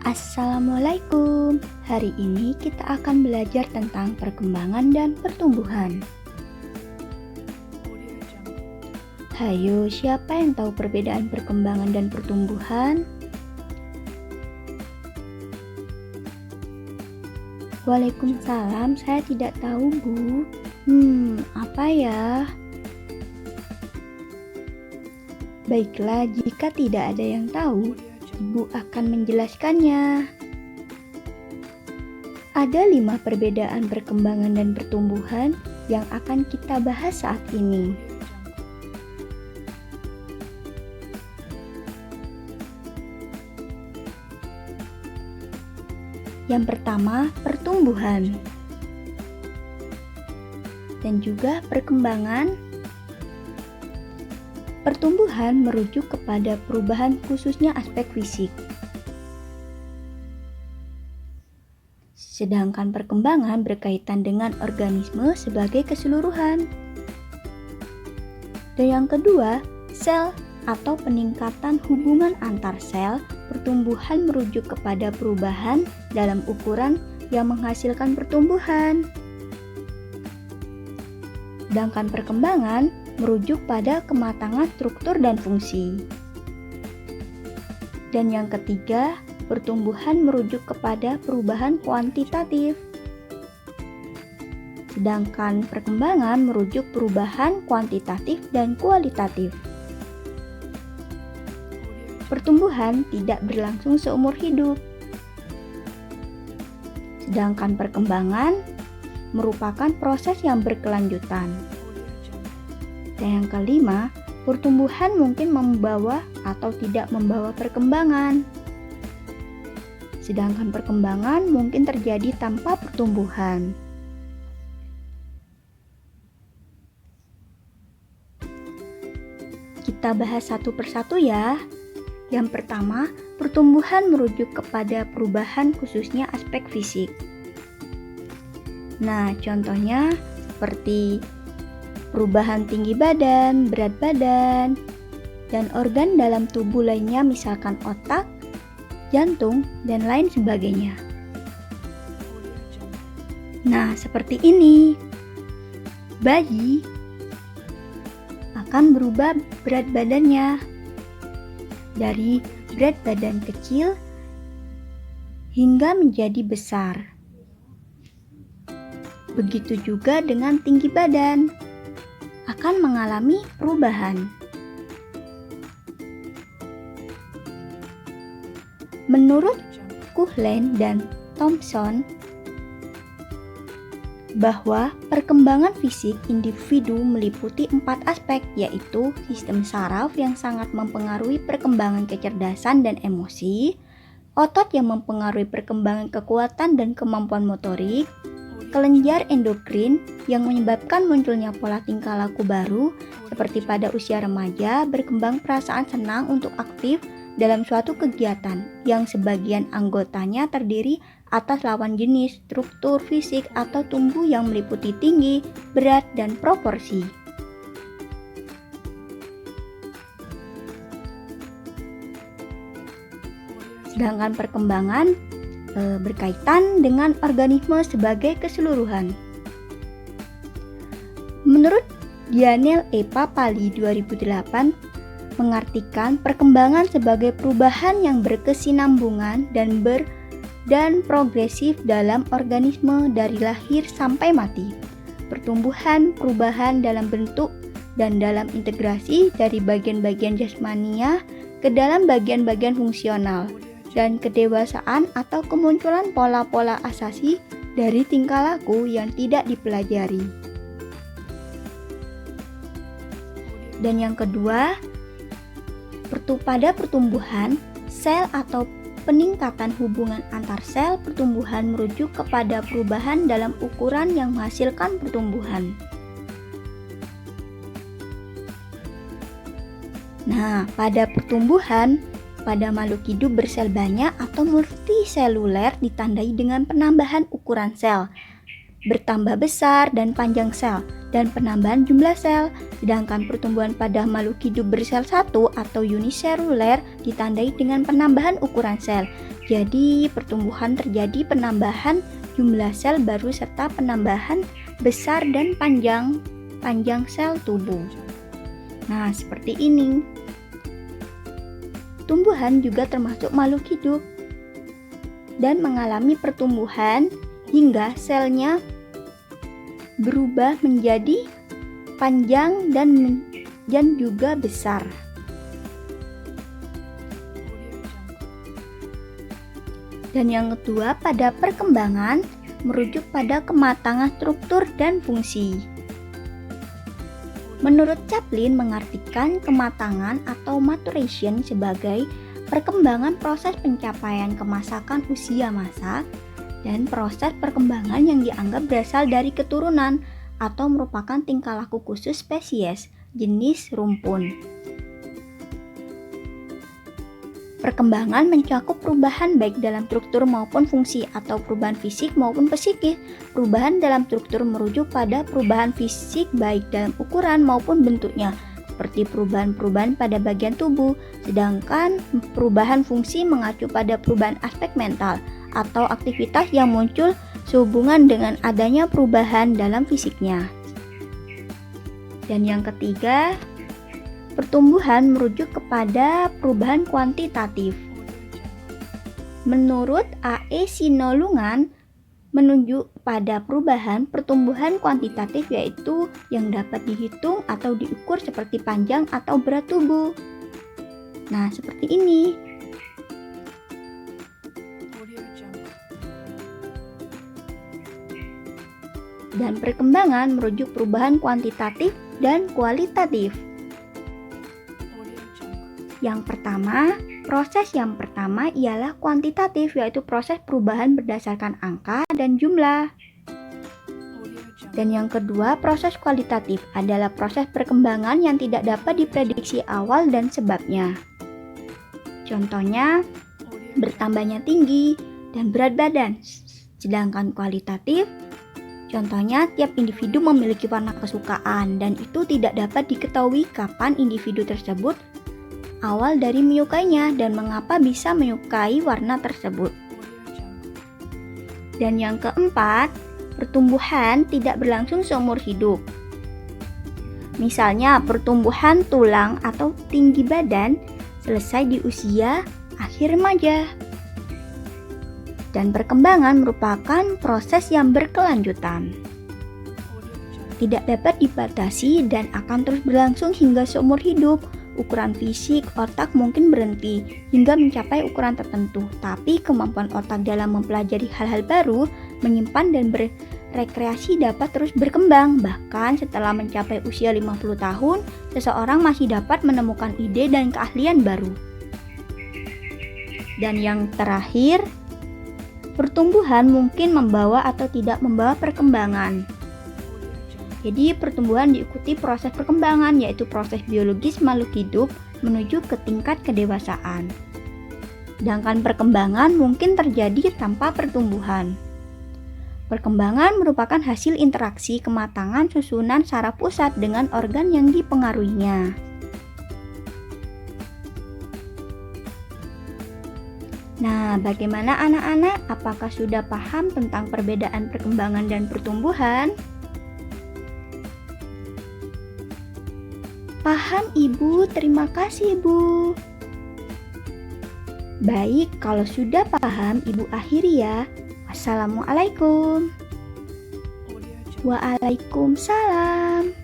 Assalamualaikum. Hari ini kita akan belajar tentang perkembangan dan pertumbuhan. Hayo, siapa yang tahu perbedaan perkembangan dan pertumbuhan? Waalaikumsalam, saya tidak tahu, Bu. Apa ya? Baiklah, jika tidak ada yang tahu, Ibu akan menjelaskannya. Ada 5 perbedaan perkembangan dan pertumbuhan yang akan kita bahas saat ini. Yang pertama, pertumbuhan dan juga perkembangan. Pertumbuhan merujuk kepada perubahan khususnya aspek fisik. Sedangkan perkembangan berkaitan dengan organisme sebagai keseluruhan. Dan yang kedua, sel atau peningkatan hubungan antar sel. Pertumbuhan merujuk kepada perubahan dalam ukuran yang menghasilkan pertumbuhan. Sedangkan perkembangan merujuk pada kematangan struktur dan fungsi. Dan yang ketiga, pertumbuhan merujuk kepada perubahan kuantitatif. Sedangkan perkembangan merujuk perubahan kuantitatif dan kualitatif. Pertumbuhan tidak berlangsung seumur hidup. Sedangkan perkembangan merupakan proses yang berkelanjutan. Dan yang kelima, pertumbuhan mungkin membawa atau tidak membawa perkembangan. Sedangkan perkembangan mungkin terjadi tanpa pertumbuhan. Kita bahas satu persatu ya. Yang pertama, pertumbuhan merujuk kepada perubahan khususnya aspek fisik. Nah, contohnya seperti perubahan tinggi badan, berat badan, dan organ dalam tubuh lainnya misalkan otak, jantung, dan lain sebagainya. Nah, seperti ini. Bayi akan berubah berat badannya dari berat badan kecil hingga menjadi besar. Begitu juga dengan tinggi badan akan mengalami perubahan. Menurut Kuhlen dan Thompson, bahwa perkembangan fisik individu meliputi 4 aspek, yaitu sistem saraf yang sangat mempengaruhi perkembangan kecerdasan dan emosi, otot yang mempengaruhi perkembangan kekuatan dan kemampuan motorik, kelenjar endokrin yang menyebabkan munculnya pola tingkah laku baru, seperti pada usia remaja, berkembang perasaan senang untuk aktif dalam suatu kegiatan yang sebagian anggotanya terdiri atas lawan jenis, struktur fisik atau tumbuh yang meliputi tinggi, berat, dan proporsi. Sedangkan perkembangan berkaitan dengan organisme sebagai keseluruhan. Menurut Daniel E. Papali 2008, mengartikan perkembangan sebagai perubahan yang berkesinambungan dan progresif dalam organisme dari lahir sampai mati. Pertumbuhan, perubahan dalam bentuk dan dalam integrasi dari bagian-bagian jasmania ke dalam bagian-bagian fungsional, dan kedewasaan atau kemunculan pola-pola asasi dari tingkah laku yang tidak dipelajari. Dan yang kedua, pada pertumbuhan, sel atau peningkatan hubungan antar sel, pertumbuhan merujuk kepada perubahan dalam ukuran yang menghasilkan pertumbuhan. Nah, pada pertumbuhan, pada makhluk hidup bersel banyak atau multiseluler ditandai dengan penambahan ukuran sel, bertambah besar dan panjang sel, dan penambahan jumlah sel. Sedangkan pertumbuhan pada makhluk hidup bersel satu atau uniseluler ditandai dengan penambahan ukuran sel. Jadi pertumbuhan terjadi penambahan jumlah sel baru serta penambahan besar dan panjang sel tubuh. Nah, seperti ini. Tumbuhan juga termasuk makhluk hidup dan mengalami pertumbuhan hingga selnya berubah menjadi panjang dan juga besar. Dan yang kedua, pada perkembangan merujuk pada kematangan struktur dan fungsi. Menurut Chaplin mengartikan kematangan atau maturation sebagai perkembangan proses pencapaian kemasakan usia masa dan proses perkembangan yang dianggap berasal dari keturunan atau merupakan tingkah laku khusus spesies jenis rumpun. Perkembangan mencakup perubahan baik dalam struktur maupun fungsi atau perubahan fisik maupun psikis. Perubahan dalam struktur merujuk pada perubahan fisik baik dalam ukuran maupun bentuknya, seperti perubahan-perubahan pada bagian tubuh. Sedangkan perubahan fungsi mengacu pada perubahan aspek mental atau aktivitas yang muncul sehubungan dengan adanya perubahan dalam fisiknya. Dan yang ketiga, pertumbuhan merujuk kepada perubahan kuantitatif. Menurut A.E. Sinolongan, menunjuk pada perubahan pertumbuhan kuantitatif yaitu yang dapat dihitung atau diukur seperti panjang atau berat tubuh. Nah, seperti ini. Dan perkembangan merujuk perubahan kuantitatif dan kualitatif. Proses yang pertama ialah kuantitatif, yaitu proses perubahan berdasarkan angka dan jumlah. Dan yang kedua, proses kualitatif adalah proses perkembangan yang tidak dapat diprediksi awal dan sebabnya. Contohnya, bertambahnya tinggi dan berat badan. Sedangkan kualitatif, contohnya tiap individu memiliki warna kesukaan dan itu tidak dapat diketahui kapan individu tersebut awal dari menyukainya dan mengapa bisa menyukai warna tersebut. Dan yang keempat, pertumbuhan tidak berlangsung seumur hidup. Misalnya pertumbuhan tulang atau tinggi badan selesai di usia akhir remaja. Dan perkembangan merupakan proses yang berkelanjutan. Tidak dapat dibatasi dan akan terus berlangsung hingga seumur hidup. Ukuran fisik otak mungkin berhenti hingga mencapai ukuran tertentu, tapi kemampuan otak dalam mempelajari hal-hal baru, menyimpan dan berekreasi dapat terus berkembang. Bahkan setelah mencapai usia 50 tahun, seseorang masih dapat menemukan ide dan keahlian baru. Dan yang terakhir, pertumbuhan mungkin membawa atau tidak membawa perkembangan. Jadi pertumbuhan diikuti proses perkembangan, yaitu proses biologis makhluk hidup menuju ke tingkat kedewasaan. Sedangkan perkembangan mungkin terjadi tanpa pertumbuhan. Perkembangan merupakan hasil interaksi kematangan susunan saraf pusat dengan organ yang dipengaruhinya. Nah, bagaimana anak-anak? Apakah sudah paham tentang perbedaan perkembangan dan pertumbuhan? Paham Ibu, terima kasih Ibu. Baik, kalau sudah paham Ibu akhiri ya. Wassalamualaikum. Waalaikumsalam.